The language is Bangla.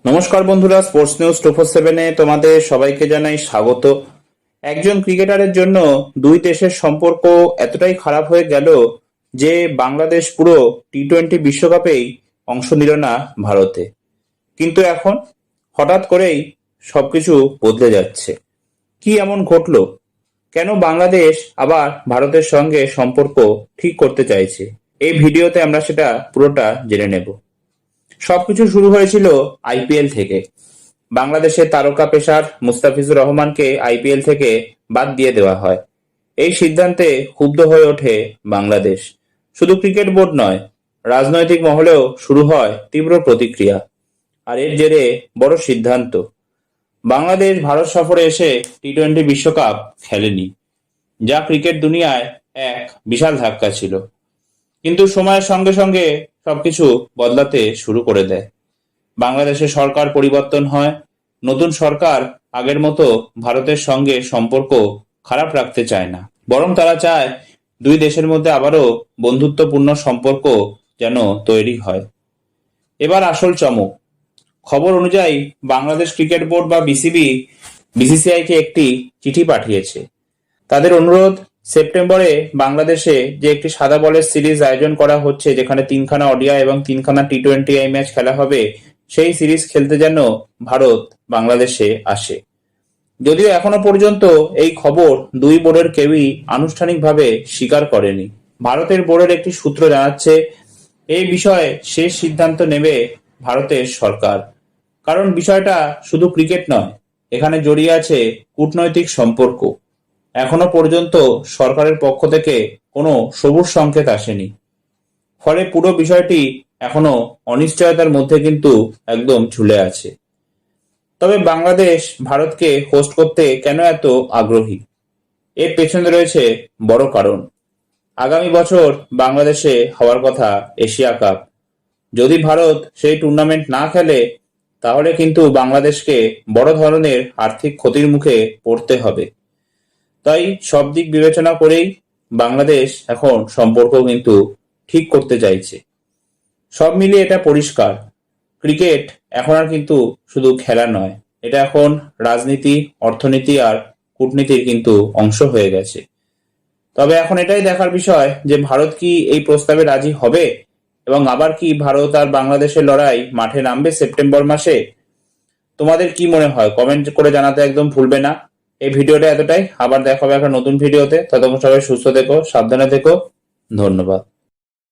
নমস্কার বন্ধুরা, স্পোর্টস নিউজ 247-এ তোমাদের সবাইকে জানাই স্বাগত। একজন ক্রিকেটারের জন্য দুই দেশের সম্পর্ক এতটাই খারাপ হয়ে গেল যে বাংলাদেশ পুরো টি-20 বিশ্বকাপেই অংশ নিল না ভারতে। কিন্তু এখন হঠাৎ করেই সবকিছু বদলে যাচ্ছে। কি এমন ঘটলো? কেন বাংলাদেশ আবার ভারতের সঙ্গে সম্পর্ক ঠিক করতে চাইছে? এই ভিডিওতে আমরা সেটা পুরোটা জেনে নেব। সবকিছু শুরু হয়েছিল আইপিএল থেকে। বাংলাদেশের তারকা পেসার মুস্তাফিজুর রহমানকে আইপিএল থেকে বাদ দিয়ে দেওয়া হয়। এই সিদ্ধান্তে ক্ষুব্ধ হয়ে ওঠে বাংলাদেশ। শুধু ক্রিকেট বোর্ড নয়, রাজনৈতিক মহলেও শুরু হয় তীব্র প্রতিক্রিয়া। আর এর জেরে বড় সিদ্ধান্ত, বাংলাদেশ ভারত সফরে এসে টি-20 বিশ্বকাপ খেলেনি, যা ক্রিকেট দুনিয়ায় এক বিশাল ধাক্কা ছিল। কিন্তু সময়ের সঙ্গে সঙ্গে সবকিছু বদলাতে শুরু করে দেয়। বাংলাদেশে সরকার পরিবর্তন হয়। নতুন সরকার আগের মতো ভারতের সঙ্গে সম্পর্ক খারাপ রাখতে চায় না, বরং তারা চায় দুই দেশের মধ্যে আবারও বন্ধুত্বপূর্ণ সম্পর্ক যেন তৈরি হয়। এবার আসল চমক। খবর অনুযায়ী বাংলাদেশ ক্রিকেট বোর্ড বা বিসিসিআইকে একটি চিঠি পাঠিয়েছে। তাদের অনুরোধ, সেপ্টেম্বরে বাংলাদেশে যে একটি সাদা বলের সিরিজ আয়োজন করা হচ্ছে, যেখানে 3খানা ওডিআই এবং 3খানা টি-20 ম্যাচ খেলা হবে, সেই সিরিজ খেলতে যেন ভারত বাংলাদেশে আসে। যদিও এখনো পর্যন্ত এই খবর দুই বোর্ডের কেউই আনুষ্ঠানিকভাবে স্বীকার করেনি। ভারতের বোর্ডের একটি সূত্র জানাচ্ছে, এই বিষয়ে শেষ সিদ্ধান্ত নেবে ভারতের সরকার। কারণ বিষয়টা শুধু ক্রিকেট নয়, এখানে জড়িয়ে আছে কূটনৈতিক সম্পর্ক। এখনো পর্যন্ত সরকারের পক্ষ থেকে কোনো সবুজ সংকেত আসেনি। ফলে পুরো বিষয়টি এখনো অনিশ্চয়তার মধ্যে কিন্তু একদম ঝুলে আছে। তবে বাংলাদেশ ভারতকে হোস্ট করতে কেন এত আগ্রহী? এর পেছনে রয়েছে বড় কারণ। আগামী বছর বাংলাদেশে হওয়ার কথা এশিয়া কাপ। যদি ভারত সেই টুর্নামেন্ট না খেলে, তাহলে কিন্তু বাংলাদেশকে বড় ধরনের আর্থিক ক্ষতির মুখে পড়তে হবে। তাই সব দিক বিবেচনা করেই বাংলাদেশ এখন সম্পর্ক কিন্তু ঠিক করতে চাইছে। সব মিলিয়ে এটা পরিষ্কার, ক্রিকেট এখন আর কিন্তু শুধু খেলা নয়, এটা এখন রাজনীতি, অর্থনীতি আর কূটনীতির কিন্তু অংশ হয়ে গেছে। তবে এখন এটাই দেখার বিষয় যে ভারত কি এই প্রস্তাবে রাজি হবে, এবং আবার কি ভারত আর বাংলাদেশের লড়াই মাঠে নামবে সেপ্টেম্বর মাসে। তোমাদের কি মনে হয় কমেন্ট করে জানাতে একদম ভুলবে না। এই ভিডিওটা এতটাই, আবার দেখা হবে একটা নতুন ভিডিওতে। ততক্ষণ সবাই সুস্থ থেকো, সাবধানে থেকো। ধন্যবাদ।